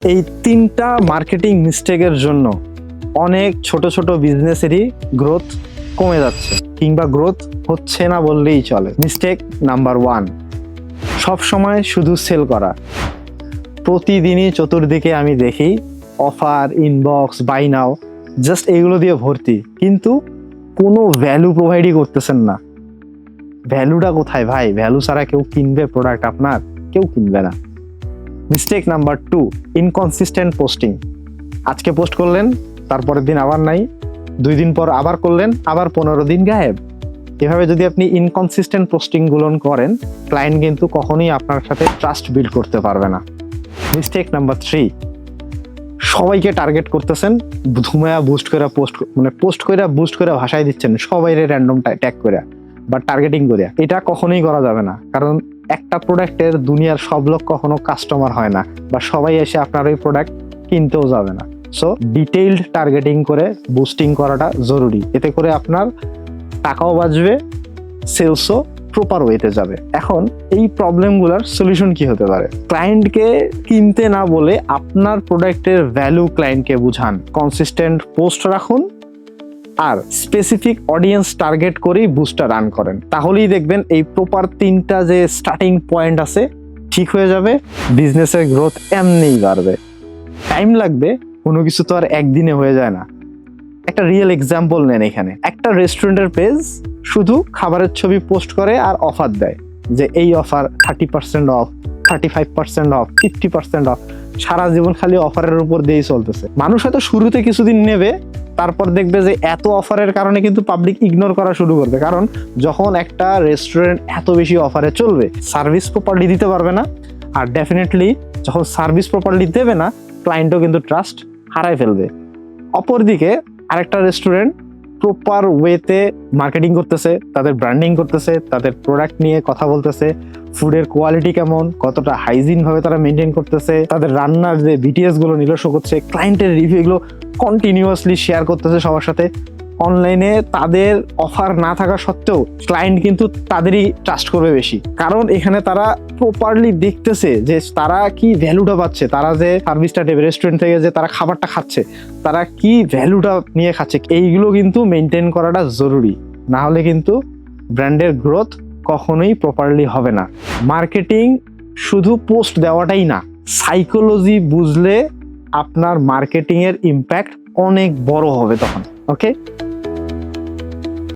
এই তিনটা মার্কেটিং মিস্টেকের জন্য অনেক ছোট ছোট বিজনেসেরই গ্রোথ কমে যাচ্ছে কিংবা গ্রোথ হচ্ছে না বললেই চলে। মিস্টেক নাম্বার 1, সব সময় শুধু সেল করা। প্রতিদিনই চতুর্দিকে আমি দেখি offer, inbox, buy now, just এইগুলো দিয়ে ভর্তি, কিন্তু কোনো ভ্যালু প্রোভাইডই করতেছেন না। ভ্যালুটা কোথায় ভাই? ভ্যালু ছাড়া কেউ কিনবে প্রোডাক্ট আপনার? কেউ কিনবে না। Mistake number 2, inconsistent posting. আজকে পোস্ট করলেন, তারপরের দিন আবার নাই, 2 দিন পর আবার করলেন, আবার 15 দিন গায়েব। এভাবে যদি আপনি ইনকনসিস্টেন্ট পোস্টিং গুলো করেন, ক্লায়েন্ট কিন্তু কখনোই আপনার সাথে ট্রাস্ট বিল্ড করতে পারবে না। মিস্টেক নাম্বার 3, সবাইকে টার্গেট করতেছেন, ধুমায়া বুস্ট করে পোস্ট করে বুস্ট করে ভাষায় দিচ্ছেন সবাইরে র্যান্ডম ট্যাগ করে বা টার্গেটিং করে। এটা কখনোই করা যাবে না, কারণ একটা প্রোডাক্টের দুনিয়ার সব লোক কখনো কাস্টমার হয় না, বা সবাই এসে আপনার ওই প্রোডাক্ট কিনতেও যাবে না। সো ডিটেইলড টার্গেটিং করে বুস্টিং করাটা জরুরি। এতে করে আপনার টাকাও বাঁচবে, সেলসও প্রপার ওয়েতে যাবে। এখন এই প্রবলেমগুলোর সলিউশন কি হতে পারে? ক্লায়েন্টকে কিনতে না বলে আপনার প্রোডাক্টের ভ্যালু ক্লায়েন্টকে বুঝান, কনসিস্টেন্ট পোস্ট রাখুন, আর স্পেসিফিক অডিয়েন্স টার্গেট করেই বুস্টটা রান করেন। তাহলেই দেখবেন এই প্রপার 3টা যে স্টার্টিং পয়েন্ট আছে ঠিক হয়ে যাবে, বিজনেসের গ্রোথ এমনিই বাড়বে। টাইম লাগবে, কোনো কিছু তো আর একদিনে হয়ে যায় না। একটা রিয়েল এক্সাম্পল নেন। এখানে একটা রেস্টুরেন্টের পেজ শুধু খাবারের ছবি পোস্ট করে আর অফার দেয়, যে এই অফার 30% অফ, 35% অফ, 50% অফ। সারা জীবন খালি অফারের উপর দিয়েই চলতেছে। মানুষ হয়তো শুরুতে কিছুদিন নেবে, তারপর দেখবে যে এত অফারের কারণে কিন্তু পাবলিক ইগনোর করা শুরু করবে। কারণ যখন একটা রেস্টুরেন্ট এত বেশি অফারে চলবে, সার্ভিস প্রপারলি দিতে পারবে না, আর ডেফিনেটলি যখন সার্ভিস প্রপারলি দেবে না, ক্লায়েন্টও কিন্তু ট্রাস্ট হারায় ফেলবে। অপরদিকে আরেকটা রেস্টুরেন্ট প্রপার ওয়েতে মার্কেটিং করতেছে, তাদের ব্র্যান্ডিং করতেছে, তাদের প্রোডাক্ট নিয়ে কথা বলতেছে, ফুডের কোয়ালিটি কেমন, কতটা হাইজিন ভাবে তারা মেনটেন করতেছে, তাদের রান্নার যে বিটিএস গুলো নির্দেশ করছে, ক্লায়েন্টের রিভিউ এগুলো কন্টিনিউয়াসলি শেয়ার করতেছে সবার সাথে। অনলাইনে তাদের অফার না থাকা সত্ত্বেও ক্লায়েন্ট কিন্তু তাদেরই ট্রাস্ট করবে বেশি, কারণ এখানে তারা প্রপারলি দেখতেছে যে তারা কি ভ্যালুটা পাচ্ছে, তারা যে সার্ভিসটা দেবে, রেস্টুরেন্ট থেকে যে তারা খাবারটা খাচ্ছে, তারা কি ভ্যালুটা নিয়ে খাচ্ছে। এইগুলো কিন্তু মেনটেন করাটা জরুরি, না হলে কিন্তু ব্র্যান্ডের গ্রোথ কখনোই প্রপারলি হবে না। মার্কেটিং শুধু পোস্ট দেওয়াটাই না, সাইকোলজি বুঝলে আপনার মার্কেটিং এর ইম্প্যাক্ট অনেক বড় হবে তখন। ওকে।